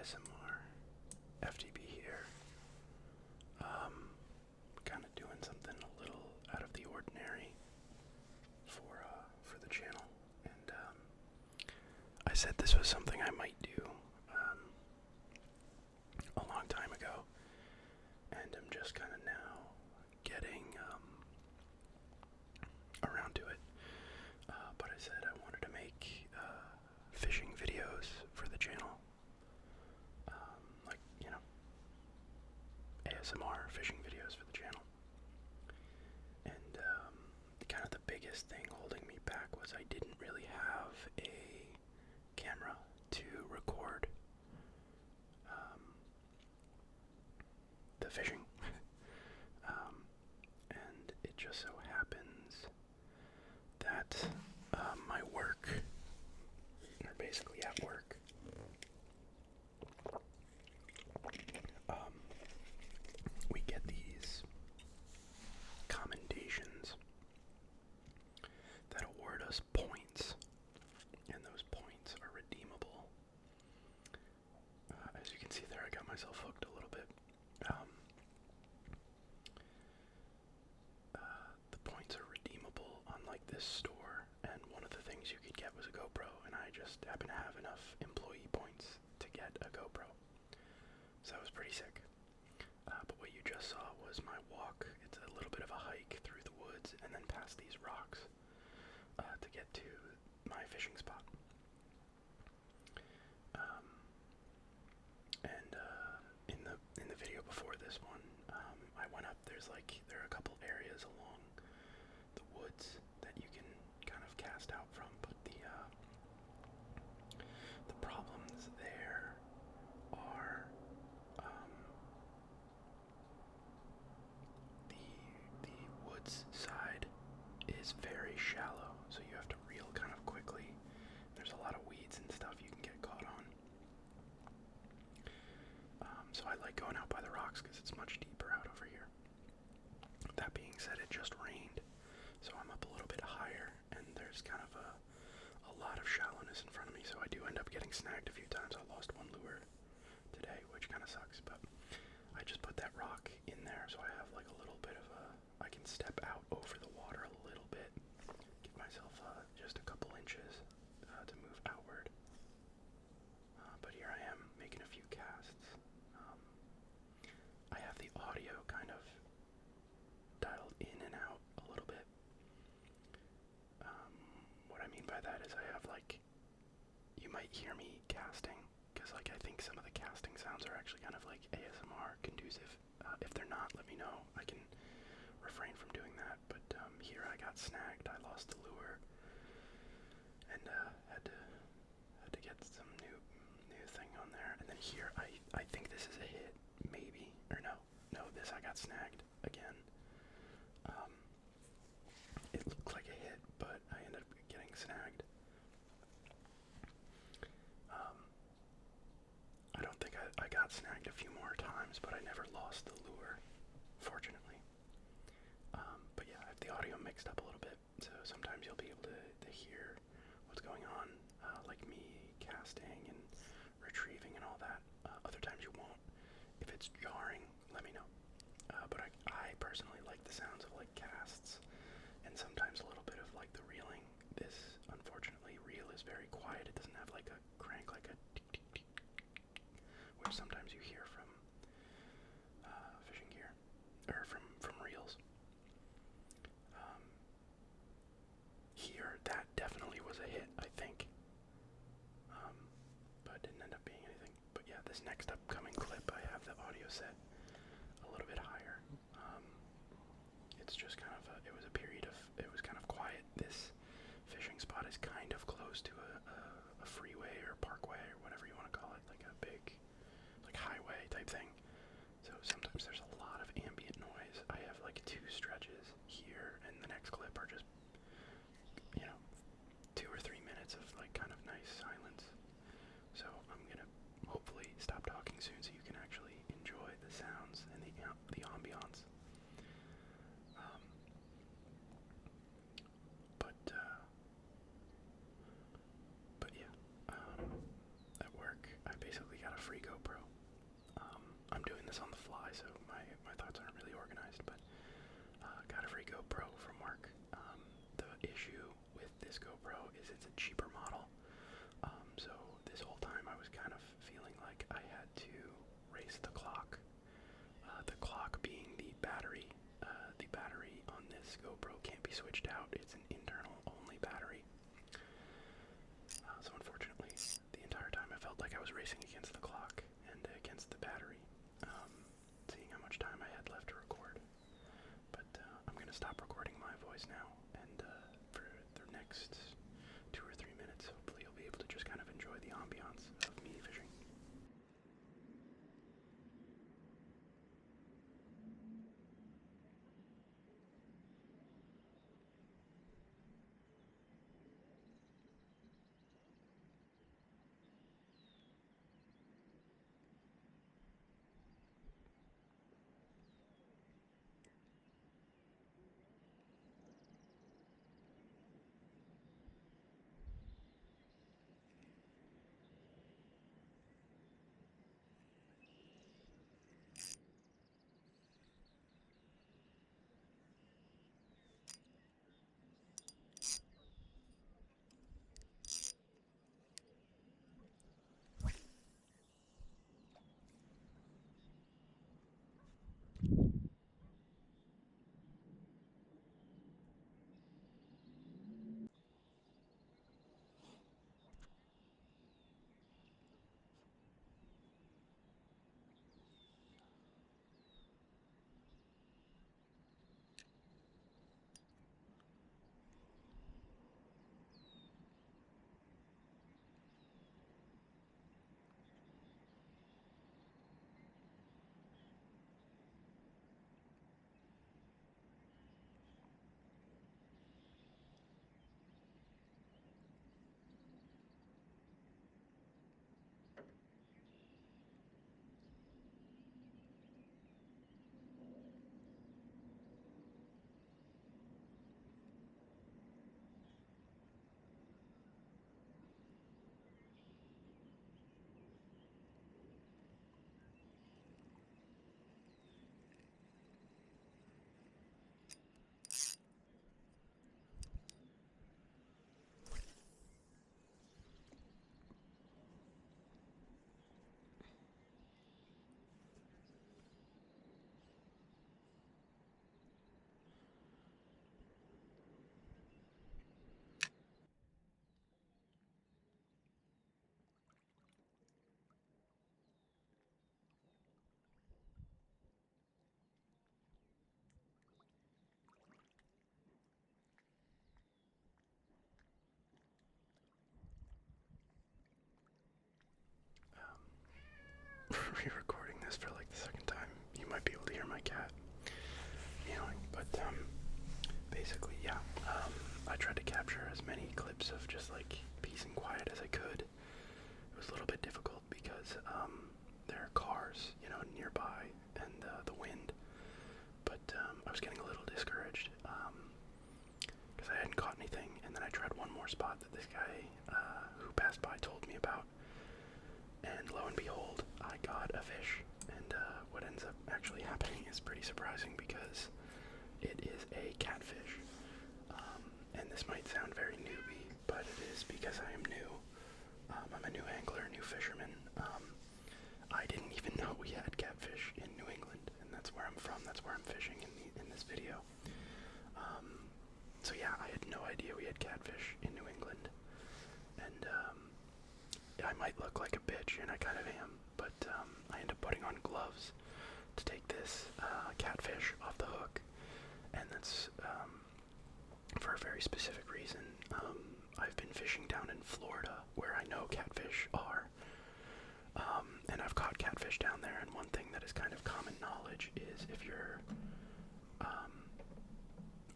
ASMR, FTB here. Kind of doing something a little out of the ordinary for the channel, and I said this was something I might do a long time ago, and I'm just kind of now getting around to it. But I said I wanted to make fishing videos for the channel. Like, ASMR fishing videos for the channel. And kind of the biggest thing holding me back was I didn't really have a camera to record the fishing. And it just so happens that my work, or basically at work, we get these commendations that award us points, and those points are redeemable. As you can see there, I got myself hooked a little bit. The points are redeemable on like this store, and one of the things you could get was a GoPro, and I just happen to have enough employee points to get a GoPro. So that was pretty sick. But what you just saw was my walk. It's a little bit of a hike through the woods and then past these rocks to get to my fishing spot. And in the video before this one, I went up. There are a couple areas along the woods that you can kind of cast out from, but the problems there are the woods side is very shallow, so you have to reel kind of quickly. There's a lot of weeds and stuff you can get caught on. So I like going out by the rocks because it's much deeper out over here. That being said, it just rained, so I'm up a little bit higher, and there's kind of a lot of shallowness in front of me, so I do end up getting snagged a few times. I lost one lure today, which kind of sucks, but I just put that rock in there, so I have like a little bit of I can step out over the water a little bit, give myself just a couple inches to move outward. But here I am making a few casts. I have the audio kind of dialed in and out a little bit. What I mean by that is I have you might hear me casting, because I think some of the casting sounds are actually kind of like ASMR conducive. If they're not, let me know. I can refrain from doing that. But here I got snagged. I lost the lure, and had to get some new thing on there. And then here I think this is a hit, maybe, or no, this I got snagged again. It looked like a hit, but I ended up getting snagged. I don't think I got snagged a few more times, but I never lost the lure, fortunately. But yeah, I have the audio mixed up a little bit, so sometimes you'll be able to hear what's going on, like me casting and retrieving and all that. Other times you won't. If it's jarring, let me know. But I personally like the sounds of like casts, and sometimes a little bit of like the reeling. This, unfortunately, reel is very quiet. It doesn't have like a crank, like a tick, tick, tick, which sometimes you hear from fishing gear, or from reels. Here, that definitely was a hit, I think. But didn't end up being anything. But yeah, this next upcoming clip, I have the audio set a little bit higher. It's just kind of it was a period of, it was kind of quiet. This fishing spot is kind of close to a freeway or parkway or whatever you want to call it, like a big, like highway type thing. So sometimes there's a lot of ambient noise. I have like 2 stretches here, and the next clip are just, 2 or 3 minutes of like kind of nice silence. So I'm gonna hopefully stop talking soon so you can actually enjoy the sounds and the ambiance. this GoPro is it's a cheaper model. So this whole time I was kind of feeling like I had to race the clock. The clock being the battery. The battery on this GoPro can't be switched out. It's an internal only battery. So unfortunately, the entire time I felt like I was racing against the clock and against the battery, seeing how much time I had left to record. But I'm going to stop recording my voice now, and for the next 2 or 3 minutes, hopefully you'll be able to just kind of enjoy the ambiance of me fishing. Re-recording this for like the second time. You might be able to hear my cat meowing, but basically, yeah. I tried to capture as many clips of just like peace and quiet as I could. It was a little bit difficult because there are cars, nearby, and the wind. But I was getting a little discouraged because I hadn't caught anything, and then I tried one more spot that this guy who passed by told me about. And lo and behold, I got a fish. And what ends up actually happening is pretty surprising because it is a catfish. And this might sound very newbie, but it is because I am new. I'm a new angler, new fisherman. I didn't even know we had catfish in New England, and that's where I'm from. That's where I'm fishing in this video. So yeah, I had no idea we had catfish in New England. And I might look like a bitch, and I kind of am, but I end up putting on gloves to take this catfish off the hook, and that's for a very specific reason. I've been fishing down in Florida, where I know catfish are, and I've caught catfish down there, and one thing that is kind of common knowledge is if you're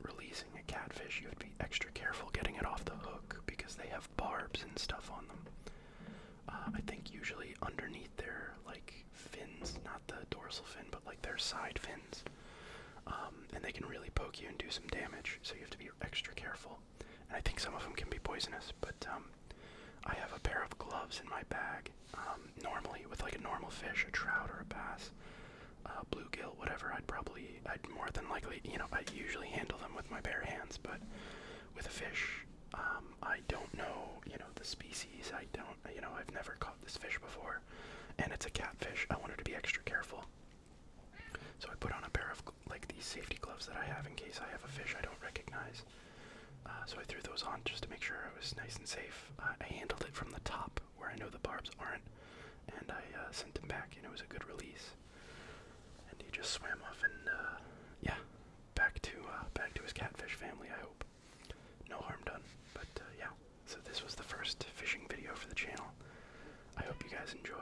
releasing a catfish, you have to be extra careful getting it off the hook, because they have barbs and stuff on them. I think usually underneath their, fins, not the dorsal fin, but, their side fins. And they can really poke you and do some damage, so you have to be extra careful. And I think some of them can be poisonous, but, I have a pair of gloves in my bag. Normally, with, a normal fish, a trout or a bass, bluegill, whatever, I'd more than likely, I usually handle them with my bare hands, but with a fish, that I have in case I have a fish I don't recognize. So I threw those on just to make sure I was nice and safe. I handled it from the top where I know the barbs aren't, and I sent him back, and it was a good release. And he just swam off, and yeah, back to his catfish family. I hope no harm done. But yeah, so this was the first fishing video for the channel. I hope you guys enjoyed.